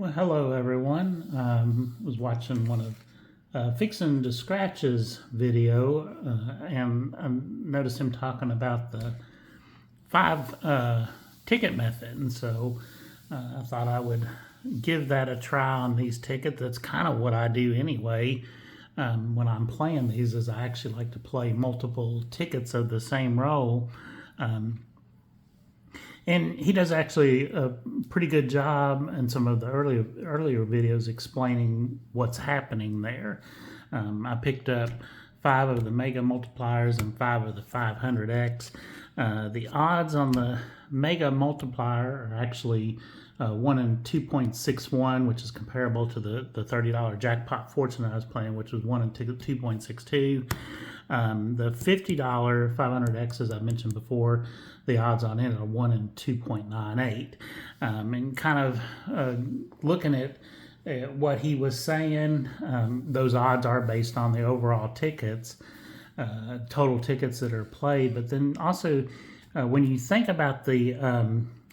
Well, hello everyone. Was watching one of Fixing to Scratch's video, and I noticed him talking about the five ticket method, and so I thought I would give that a try on these tickets. That's kind of what I do anyway. When I'm playing these, is I actually like to play multiple tickets of the same role. And he does actually a pretty good job in some of the earlier videos explaining what's happening there. I picked up 5 of the Mega Multipliers and 5 of the 500X. The odds on the Mega Multiplier are actually 1 in 2.61, which is comparable to the $30 jackpot fortune I was playing, which was 1 in 2.62. The $50 500X, as I mentioned before, the odds on it are 1 in 2.98. And kind of looking at what he was saying, those odds are based on the overall tickets, total tickets that are played. But then also, when you think about the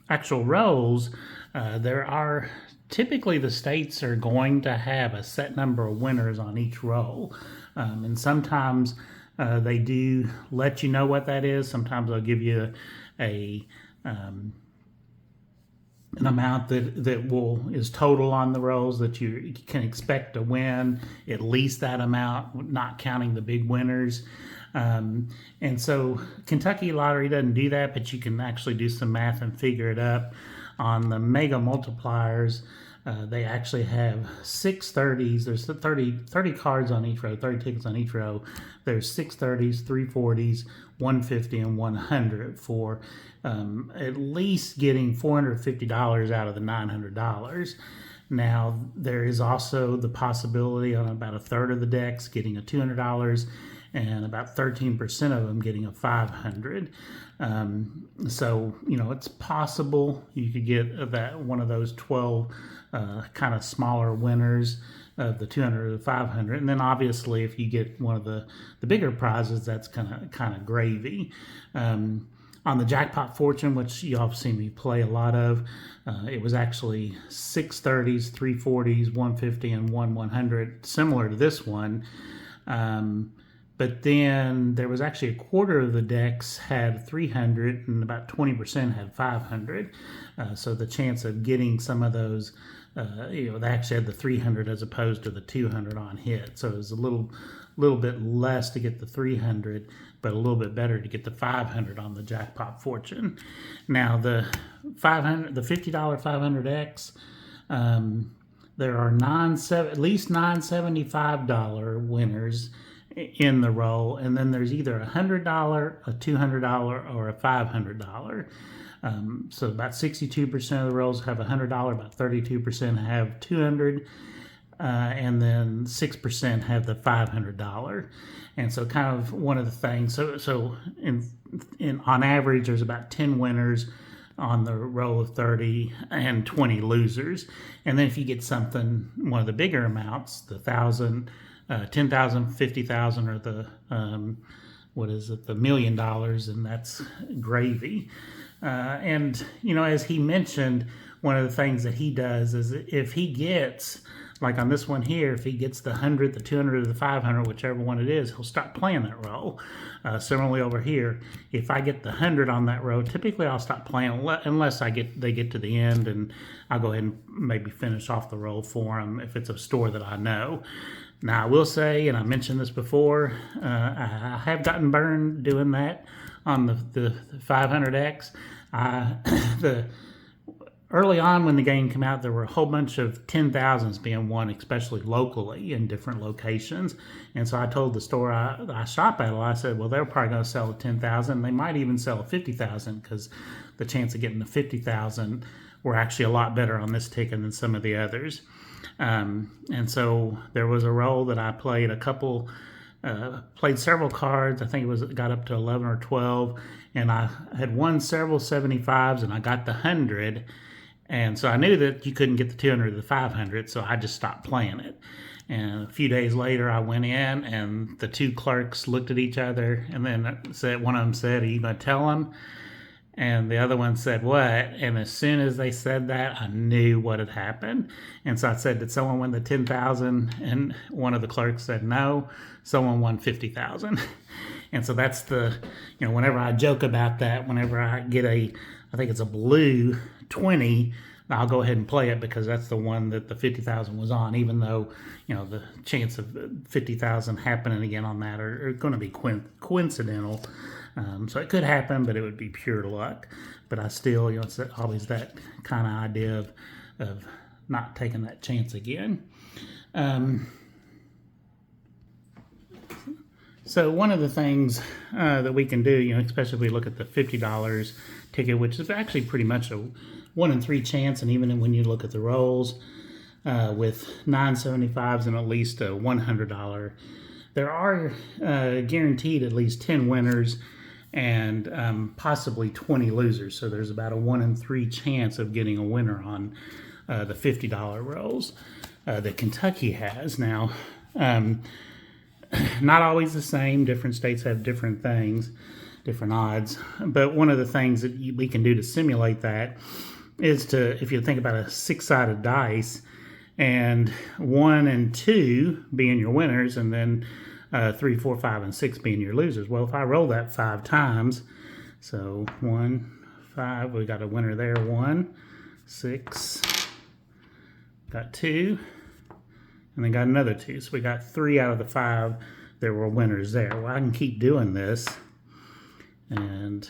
actual rolls, there are typically the states are going to have a set number of winners on each roll. And sometimes they do let you know what that is. Sometimes they'll give you an amount that is total on the rolls that you can expect to win, at least that amount, not counting the big winners. And so Kentucky Lottery doesn't do that, but you can actually do some math and figure it up. On the Mega Multipliers, they actually have 6 30s. There's 30 cards on each row, 30 tickets on each row. There's 6 30s, 3 40s, 150, and 100 for at least getting $450 out of the $900. Now, there is also the possibility on about a third of the decks getting a $200 and about 13% of them getting a $500. So, it's possible you could get that one of those 12 kind of smaller winners of the 200 or the 500. And then obviously if you get one of the bigger prizes, that's kind of gravy. On the jackpot fortune, which you all have seen me play a lot of, it was actually 6 30s, 3 40s, 150, and 100, similar to this one. But then there was actually a quarter of the decks had 300 and about 20% had 500. So the chance of getting some of those, they actually had the 300 as opposed to the 200 on hit. So it was a little bit less to get the 300, but a little bit better to get the 500 on the jackpot fortune. Now the $50 500X, there are at least $975 winners in the roll, and then there's either $100, a $200, or a $500. So about 62% of the rolls have $100, about 32% have $200, and then 6% have the $500. And so kind of one of the things, so on average, there's about 10 winners on the roll of 30 and 20 losers. And then if you get one of the bigger amounts, the 1,000, 10,000, 50,000, or the the $1 million, and that's gravy. And as he mentioned, one of the things that he does is if he gets, like on this one here, if he gets the 100, the 200, or the 500, whichever one it is, he'll stop playing that roll. Similarly over here, if I get the 100 on that row, typically I'll stop playing unless they get to the end, and I'll go ahead and maybe finish off the roll for him if it's a store that I know. Now, I will say, and I mentioned this before, I have gotten burned doing that on the 500X. Early on when the game came out, there were a whole bunch of 10,000s being won, especially locally in different locations. And so I told the store I shop at, I said, well, they're probably going to sell a 10,000. They might even sell a 50,000 because the chance of getting the 50,000 were actually a lot better on this ticket than some of the others. And so there was a roll that I played played several cards. I think it got up to 11 or 12, and I had won several 75s, and I got the 100. And so I knew that you couldn't get the 200 or the 500, so I just stopped playing it. And a few days later, I went in, and the two clerks looked at each other, and then one of them said, "Are you going to tell him?" And the other one said, what? And as soon as they said that, I knew what had happened. And so I said, did someone win the 10,000? And one of the clerks said, no, someone won 50,000. And so that's the, whenever I joke about that, whenever I get I think it's a blue 20, I'll go ahead and play it because that's the one that the 50,000 was on, even though, the chance of 50,000 happening again on that are going to be coincidental. So it could happen, but it would be pure luck. But I still, it's always that kind of idea of not taking that chance again. So one of the things that we can do, especially if we look at the $50 ticket, which is actually pretty much a 1 in 3 chance, and even when you look at the rolls with 975s and at least a $100, there are guaranteed at least 10 winners and possibly 20 losers. So there's about a 1 in 3 chance of getting a winner on the $50 rolls that Kentucky has. Now, not always the same. Different states have different things, different odds. But one of the things that we can do to simulate that is if you think about a 6-sided dice, and 1 and 2 being your winners, and then 3, 4, 5, and 6 being your losers. Well, if I roll that 5 times, so 1, 5, we got a winner there, 1, 6, got 2, and then got another 2. So we got 3 out of the 5 that were winners there. Well, I can keep doing this, and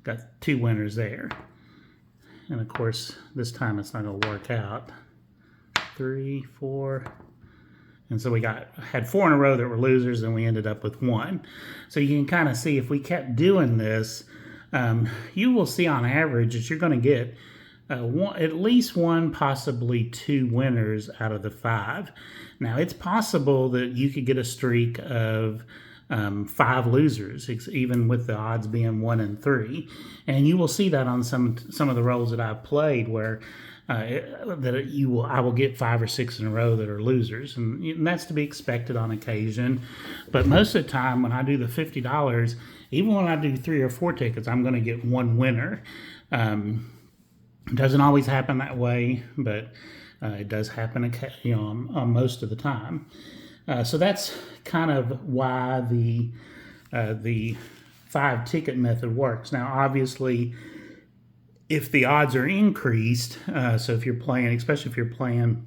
got 2 winners there. And of course, this time it's not going to work out. 3, 4, and so we had 4 in a row that were losers, and we ended up with 1. So you can kind of see if we kept doing this, you will see on average that you're going to get at least 1, possibly 2 winners out of the 5. Now, it's possible that you could get a streak of 5 losers, even with the odds being 1 in 3, and you will see that on some of the rolls that I've played, where I will get 5 or 6 in a row that are losers, and that's to be expected on occasion. But most of the time, when I do the $50, even when I do 3 or 4 tickets, I'm going to get 1 winner. It doesn't always happen that way, but it does happen, on most of the time. So that's kind of why the 5 ticket method works. Now, obviously, if the odds are increased, so if you're playing, especially if you're playing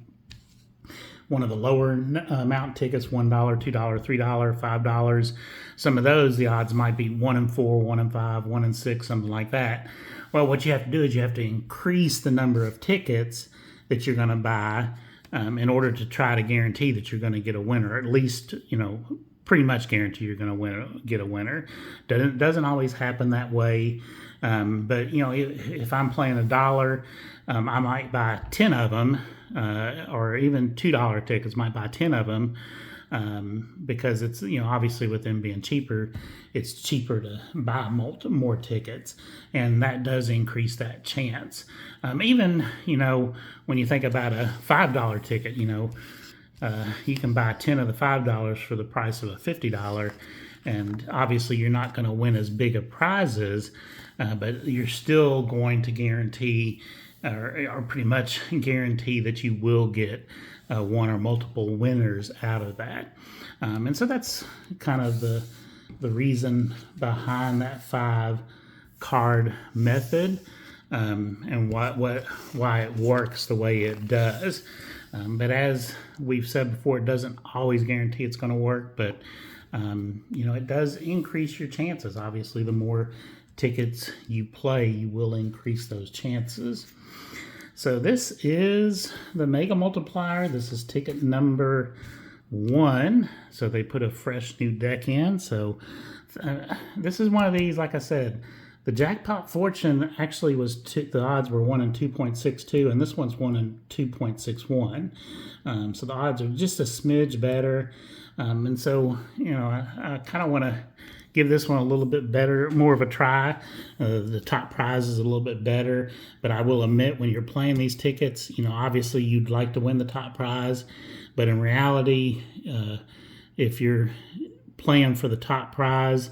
one of the lower amount tickets, $1, $2, $3, $5, some of those, the odds might be 1 in 4, 1 in 5, 1 in 6, something like that. Well, what you have to do is you have to increase the number of tickets that you're going to buy in order to try to guarantee that you're going to get a winner, at least, pretty much guarantee you're going to get a winner. Doesn't always happen that way. But, if I'm playing $1, I might buy 10 of them, or even $2 tickets, might buy 10 of them, because it's, obviously with them being cheaper, it's cheaper to buy more tickets, and that does increase that chance. Even, when you think about a $5 ticket, you can buy 10 of the $5 for the price of a $50, and obviously you're not going to win as big of prizes, but you're still going to guarantee, or pretty much guarantee, that you will get 1 or multiple winners out of that. And so that's kind of the reason behind that 5 card method, and why it works the way it does. But as we've said before, it doesn't always guarantee it's going to work, but it does increase your chances. Obviously, the more tickets you play, you will increase those chances. So this is the Mega Multiplier. This is ticket number 1. So they put a fresh new deck in. So this is one of these, like I said, the jackpot fortune actually was, the odds were 1 in 2.62, and this one's 1 in 2.61. So the odds are just a smidge better. And so, I kind of want to give this one a little bit better, more of a try. The top prize is a little bit better, but I will admit, when you're playing these tickets, obviously you'd like to win the top prize, but in reality, if you're playing for the top prize,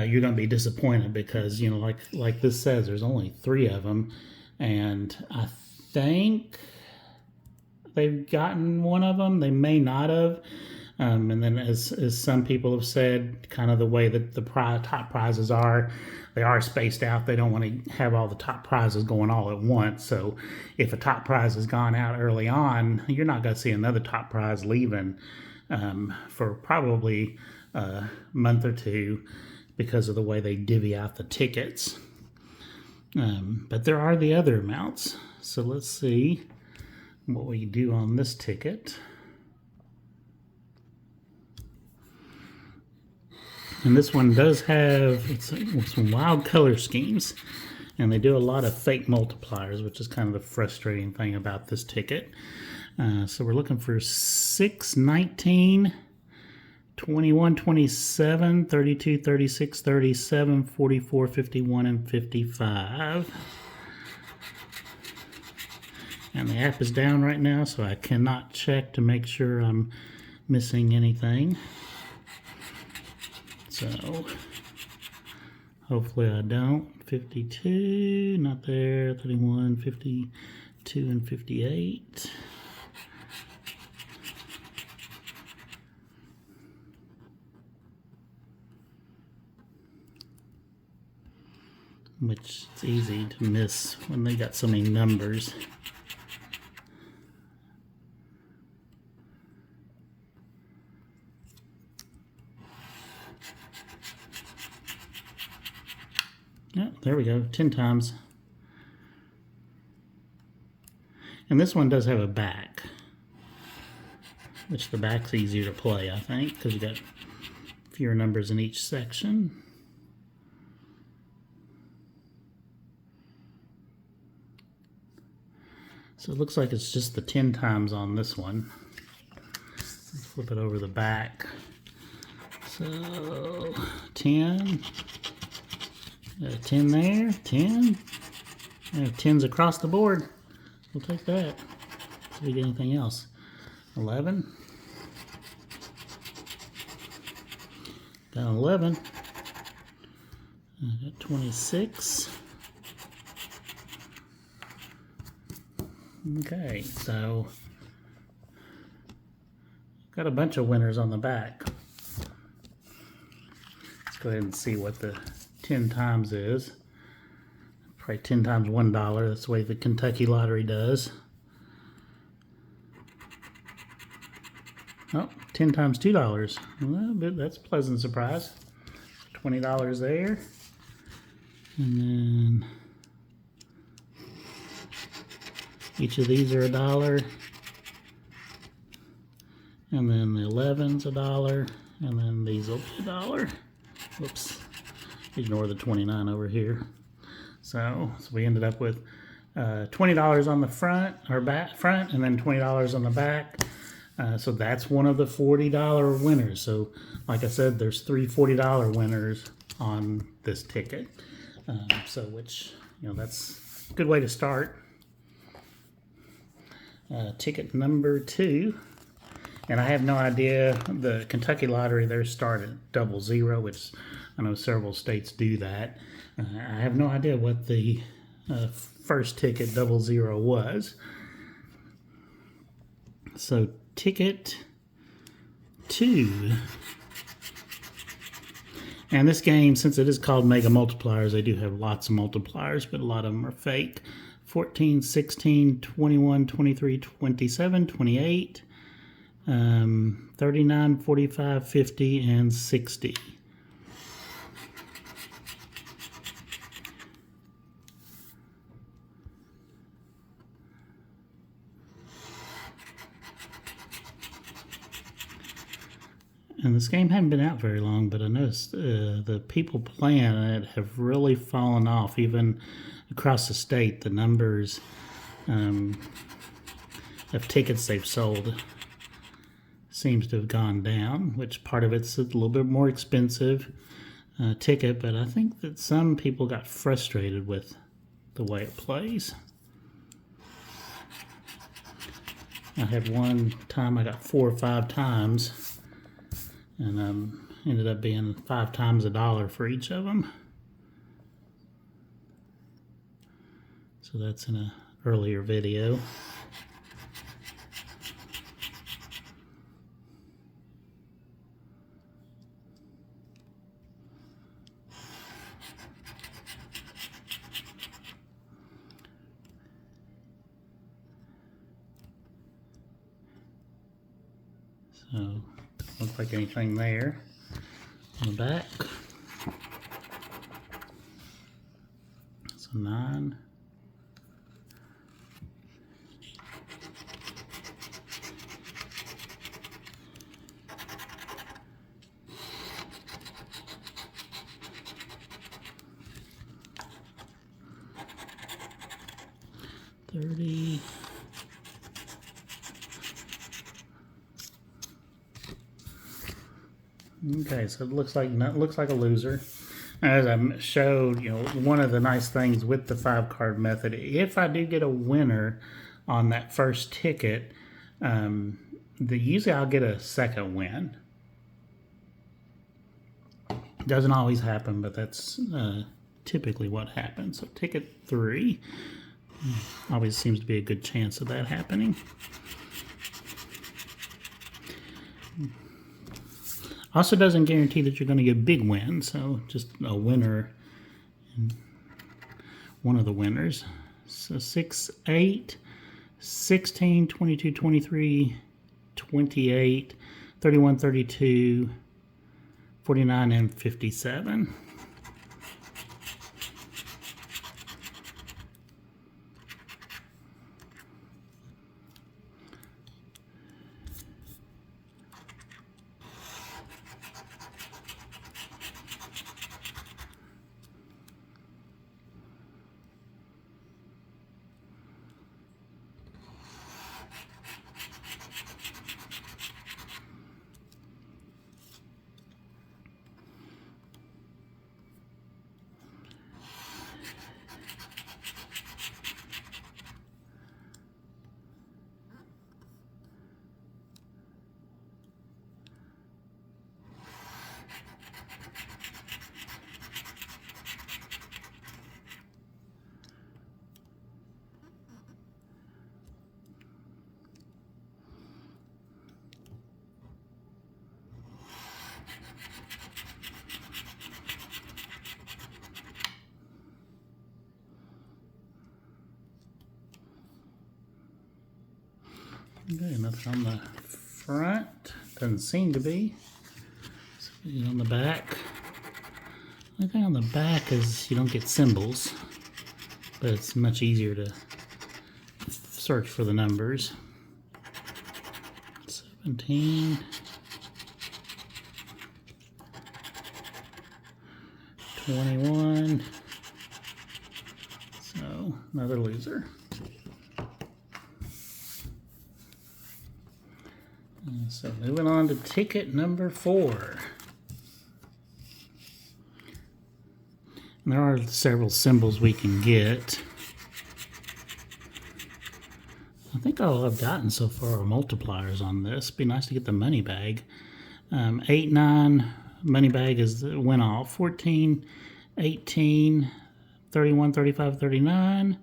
you're going to be disappointed because, you know, like this says, there's only 3 of them, and I think they've gotten one of them. They may not have. And then as some people have said, kind of the way that the top prizes are, they are spaced out. They don't want to have all the top prizes going all at once. So if a top prize has gone out early on, you're not going to see another top prize leaving for probably a month or 2 because of the way they divvy out the tickets. But there are the other amounts. So let's see what we do on this ticket. And this one does have some wild color schemes, and they do a lot of fake multipliers, which is kind of the frustrating thing about this ticket. So we're looking for 6, 19, 21, 27, 32, 36, 37, 44, 51, and 55. And the app is down right now, so I cannot check to make sure I'm missing anything. So hopefully I don't. 52, not there. 31, 52, and 58. Which it's easy to miss when they got so many numbers. Oh, there we go, 10 times. And this one does have a back, which the back's easier to play, I think, because you got fewer numbers in each section. So it looks like it's just the 10 times on this one. Let's flip it over the back. So 10. Got a 10 there, 10. I have 10s across the board. We'll take that. See if we get anything else. 11. Got an 11. I got 26. Okay, so got a bunch of winners on the back. Let's go ahead and see what the 10 times is. Probably 10 times $1. That's the way the Kentucky lottery does. Oh, 10 times $2. Well, that's a pleasant surprise. $20 there. And then each of these are $1. And then the 11's $1. And then these will be $1. Whoops. Ignore the 29 over here. So we ended up with $20 on the front or back front, and then $20 on the back. So that's one of the $40 winners. So like I said, there's 3 $40 winners on this ticket. So which, you know, that's a good way to start. Ticket number 2. And I have no idea, the Kentucky lottery, they're started at 00, which I know several states do that. I have no idea what the first ticket 00 was. So ticket 2. And this game, since it is called Mega Multipliers, they do have lots of multipliers, but a lot of them are fake. 14, 16, 21, 23, 27, 28, 39, 45, 50, and 60. And this game hadn't been out very long, but I noticed the people playing it have really fallen off. Even across the state, the numbers of tickets they've sold seems to have gone down, which part of it's a little bit more expensive ticket, but I think that some people got frustrated with the way it plays. I had one time I got 4 or 5 times, and ended up being 5 times $1 for each of them. So that's in an earlier video. So, looks like anything there on the back. So 9. $30. Okay, so it looks like a loser. As I showed, you know, one of the nice things with the 5-card method, if I do get a winner on that first ticket, usually I'll get a second win. Doesn't always happen, but that's typically what happens. So ticket 3 always seems to be a good chance of that happening. Also doesn't guarantee that you're going to get a big win, so just a winner, one of the winners. So 6, 8, 16, 22, 23, 28, 31, 32, 49, and 57. Okay, nothing on the front. Doesn't seem to be. So on the back. The only thing on the back is you don't get symbols, but it's much easier to search for the numbers. 17. 21. So another loser. So moving on to ticket number 4. And there are several symbols we can get. I think all I've gotten so far are multipliers on this. Be nice to get the money bag. 8, 9, money bag is the win all. 14, 18, 31, 35, 39.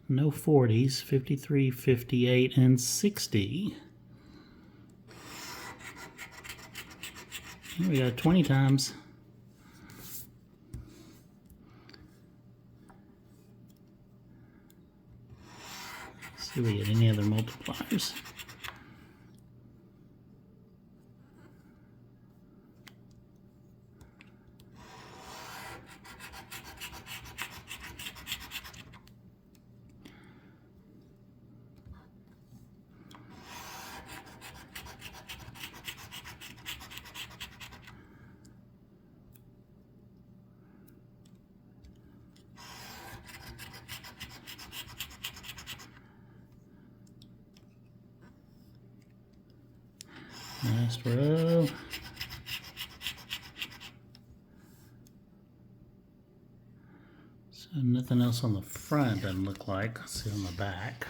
No 40s. 53, 58, and 60. We got 20 times. Let's see if we get any other multipliers. Last row. So nothing else on the front doesn't look like. Let's see on the back.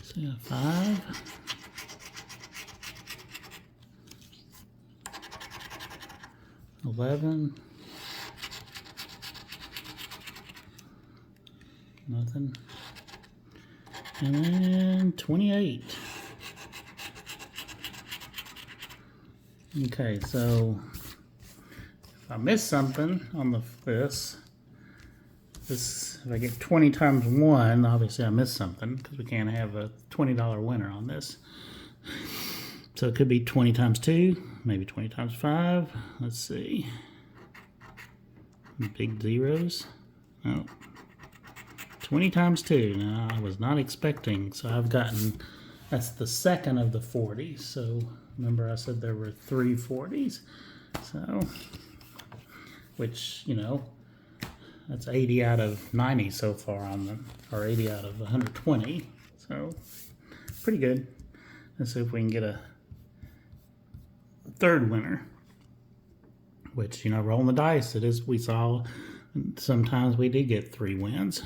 So 5, 11. Nothing. And then 28. Okay, so if I miss something on this, if I get 20 times 1, obviously I missed something because we can't have a $20 winner on this. So it could be 20 times 2, maybe 20 times 5. Let's see. Big zeros. Oh. 20 times 2. Now, I was not expecting, so I've gotten, that's the second of the 40s. So remember I said there were 3 40s. So, which, you know, that's 80 out of 90 so far on them, or 80 out of 120. So, pretty good. Let's see if we can get a third winner. Which, you know, rolling the dice, it is, we saw sometimes we did get 3 wins.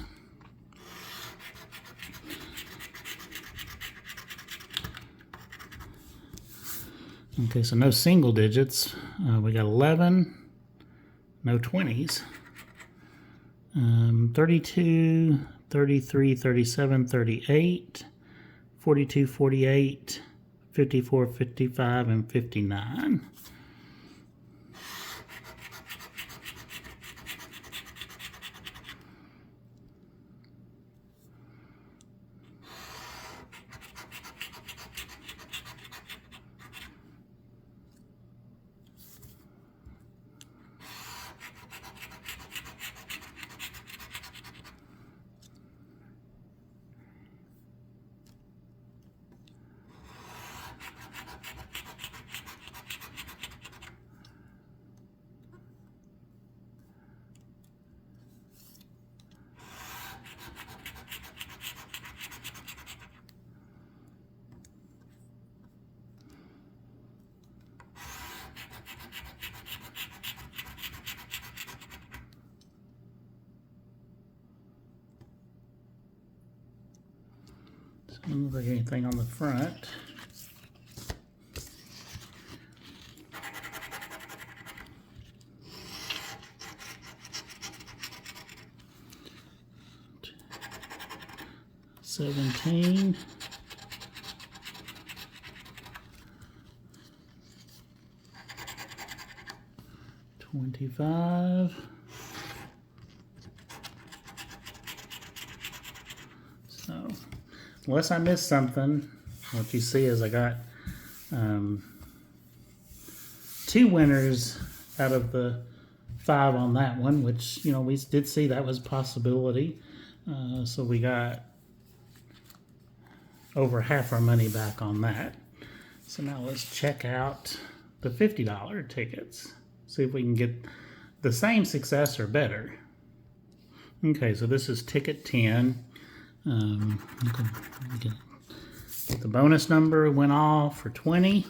Okay, so no single digits. We got 11, no 20s. 32, 33, 37, 38, 42, 48, 54, 55, and 59. Doesn't look like anything on the front. $17. $25. So, unless I missed something, what you see is I got 2 winners out of the 5 on that one, which, you know, we did see that was a possibility. So we got over half our money back on that. So now let's check out the $50 tickets. See if we can get the same success or better. Okay, so this is ticket 10. The bonus number went off for 20.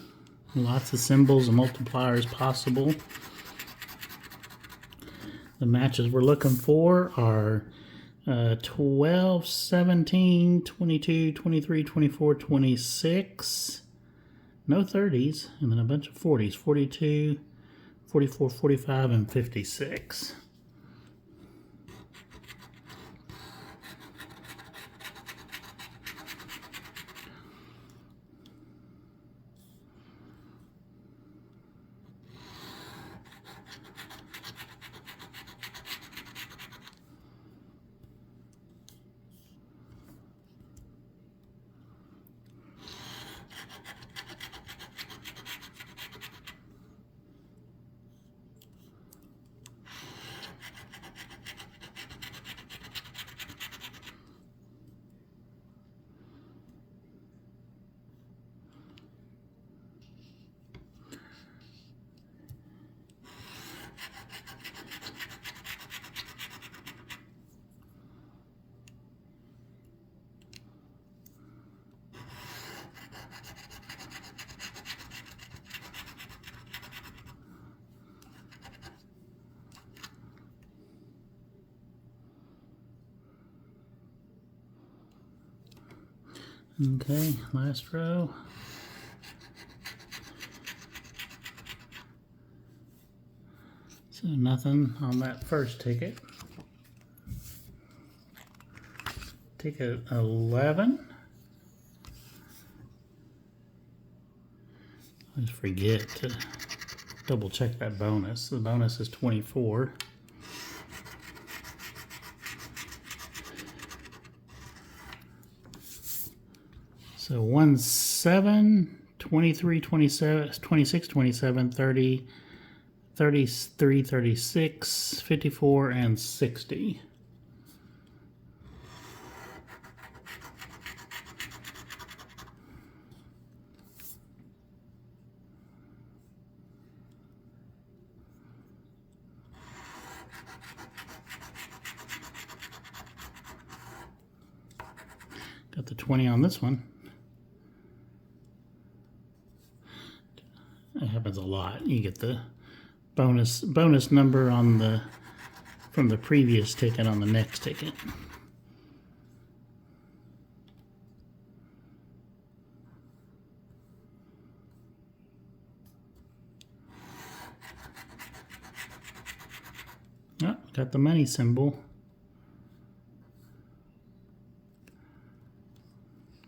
Lots of symbols and multipliers possible. The matches we're looking for are 12, 17, 22, 23, 24, 26. No 30s, and then a bunch of 40s. 42, 44, 45, and 56. Okay, last row. nothing on that first ticket. Ticket 11. I just forget to double check that bonus. The bonus is 24. So 1, 7, 23, 27, 26, 27, 30, 33, 36, 54, and 60. Got the 20 on this one. It happens a lot. You get the bonus number on the from the previous ticket on the next ticket. Oh, got the money symbol.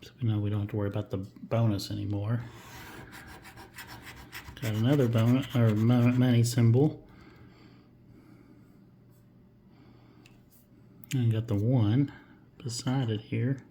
So we know we don't have to worry about the bonus anymore. Got another bonus or money symbol. And got the 1 beside it here.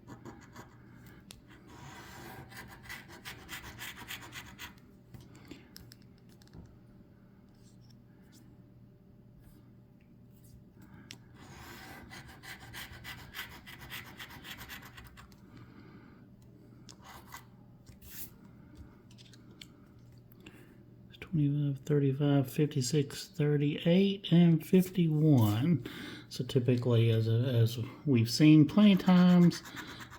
It's 25, 35, 56, 38, and 51. So typically, as we've seen plenty of times,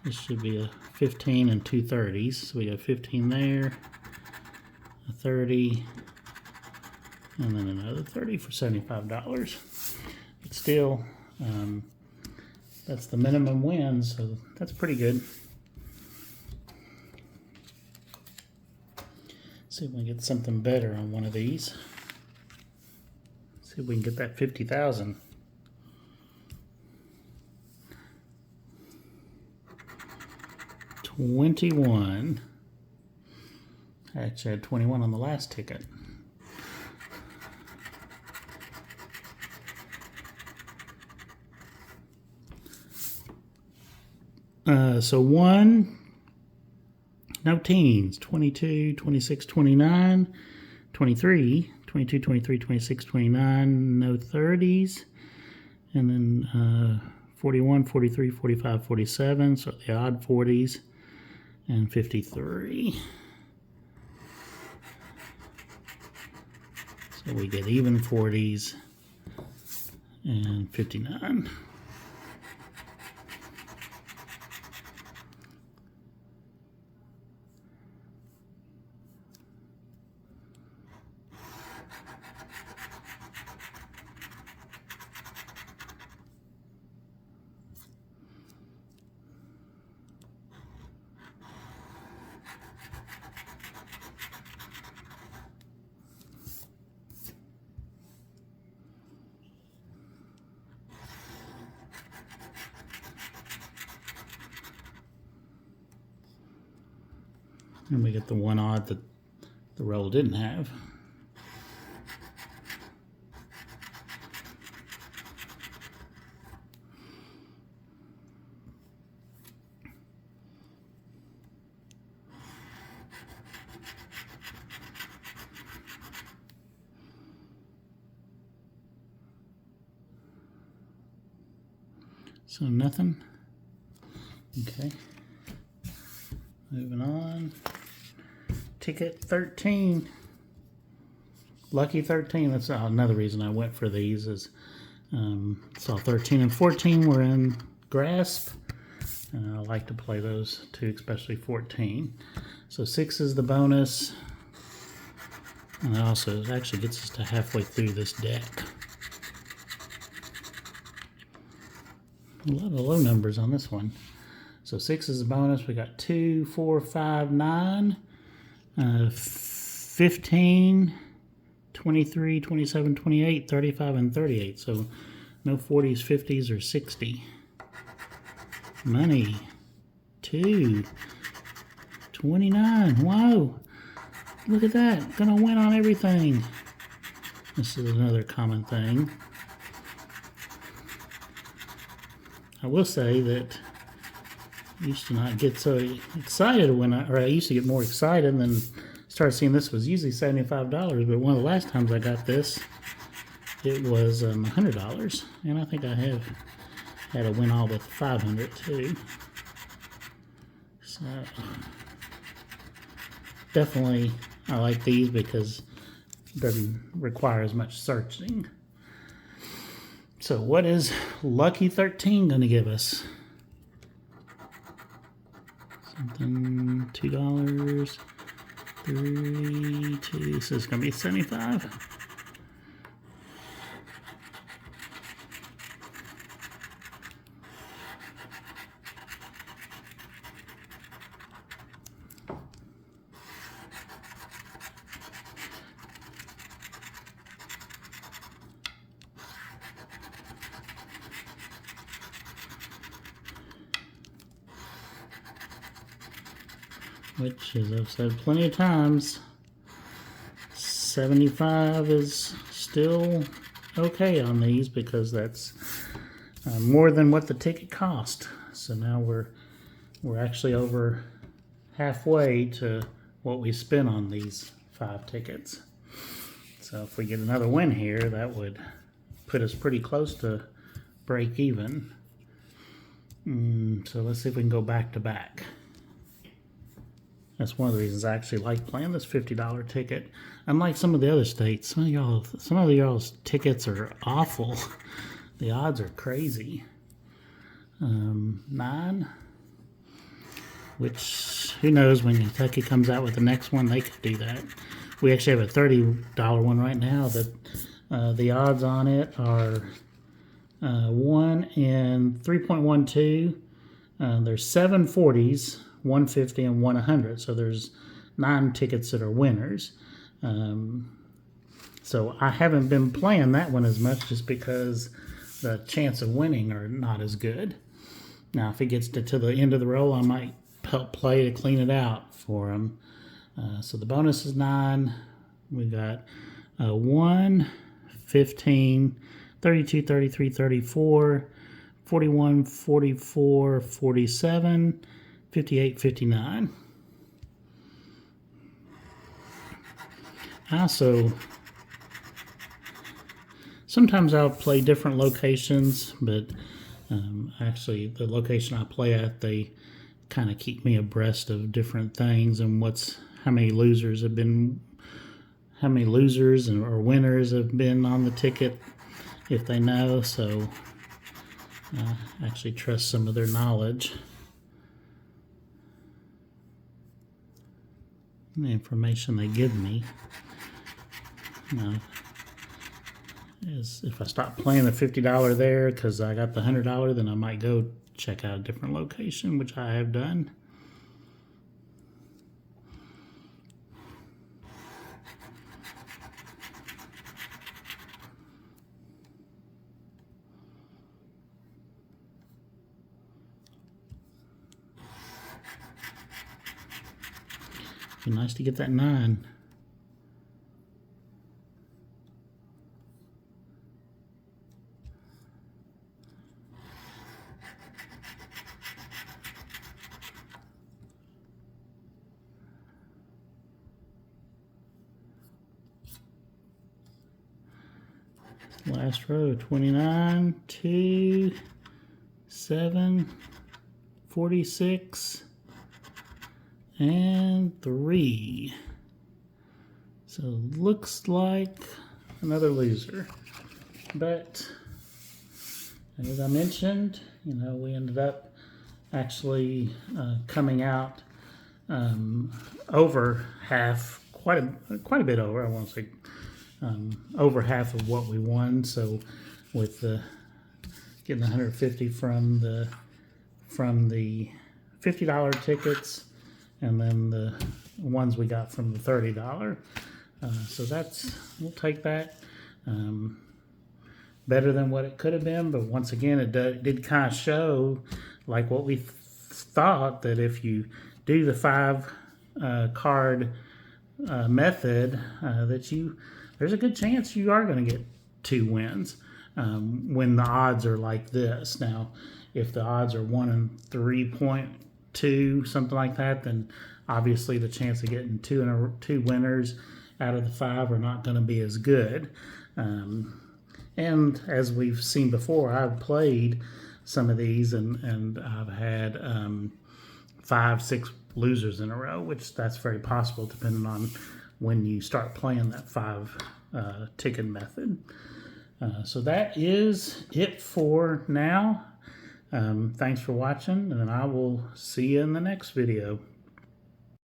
this should be a 15 and 2 30s. So we got 15 there, a 30, and then another 30 for $75. But still, that's the minimum win, so that's pretty good. See if we can get something better on one of these. See if we can get that 50,000. $21. I actually had 21 on the last ticket. So 1, no teens, 22, 26, 29, 23, 22, 23, 26, 29, no 30s, and then 41, 43, 45, 47, so the odd 40s, and 53. So we get even 40s and 59. And we get the one odd that the roll didn't have. So nothing. Okay. Moving on. Ticket 13. Lucky 13. That's another reason I went for these is saw 13 and 14 were in grasp. And I like to play those too, especially 14. So 6 is the bonus. And it also actually gets us to halfway through this deck. A lot of low numbers on this one. So 6 is a bonus. We got 2, 4, 5, 9, 15, 23, 27, 28, 35, and 38. So no 40s, 50s, or 60. Money. 2. 29. Whoa. Look at that. Gonna win on everything. This is another common thing. I will say that I used to not get so excited I used to get more excited and then started seeing this was usually $75, but one of the last times I got this, it was $100, and I think I have had a win all with 500 too. So definitely I like these because it doesn't require as much searching. So what is Lucky 13 going to give us? Something $2, 3, 2. So it's going to be 75. Which, as I've said plenty of times, 75 is still okay on these because that's more than what the ticket cost. So now we're actually over halfway to what we spent on these 5 tickets. So if we get another win here, that would put us pretty close to break even. So let's see if we can go back to back. That's one of the reasons I actually like playing this $50 ticket. Unlike some of the other states, some of y'all's tickets are awful. The odds are crazy. 9, which who knows when Kentucky comes out with the next one, they could do that. We actually have a $30 one right now that the odds on it are 1 in 3.12. There's 7 40s. 150 and 100, so there's 9 tickets that are winners. So I haven't been playing that one as much just because the chance of winning are not as good. Now if it gets to the end of the roll, I might help play to clean it out for them. So the bonus is 9. We got 1, 15, 32, 33, 34, 41, 44, 47, 58, 59. Also, sometimes I'll play different locations, but actually the location I play at, they kind of keep me abreast of different things and how many losers or winners have been on the ticket, if they know. So I actually trust some of their knowledge. The information they give me. Is if I stop playing the $50 there because I got the $100, then I might go check out a different location, which I have done. Be nice to get that 9. Last row, 29, 2, 7, 46, and 3. So looks like another loser. But as I mentioned, we ended up actually coming out over half, quite a bit over. I won't say over half of what we won. So with getting 150 from the $50 tickets, and then the ones we got from the $30, So we'll take that. Better than what it could have been, but once again, it did kind of show like what we thought, that if you do the 5 card method, there's a good chance you are going to get 2 wins when the odds are like this. Now, if the odds are 1 in 3.2, something like that, then obviously the chance of getting 2 winners out of the 5 are not going to be as good. And as we've seen before, I've played some of these and I've had 5, 6 losers in a row, which that's very possible depending on when you start playing that 5 ticket method. So that is it for now. Thanks for watching, and I will see you in the next video.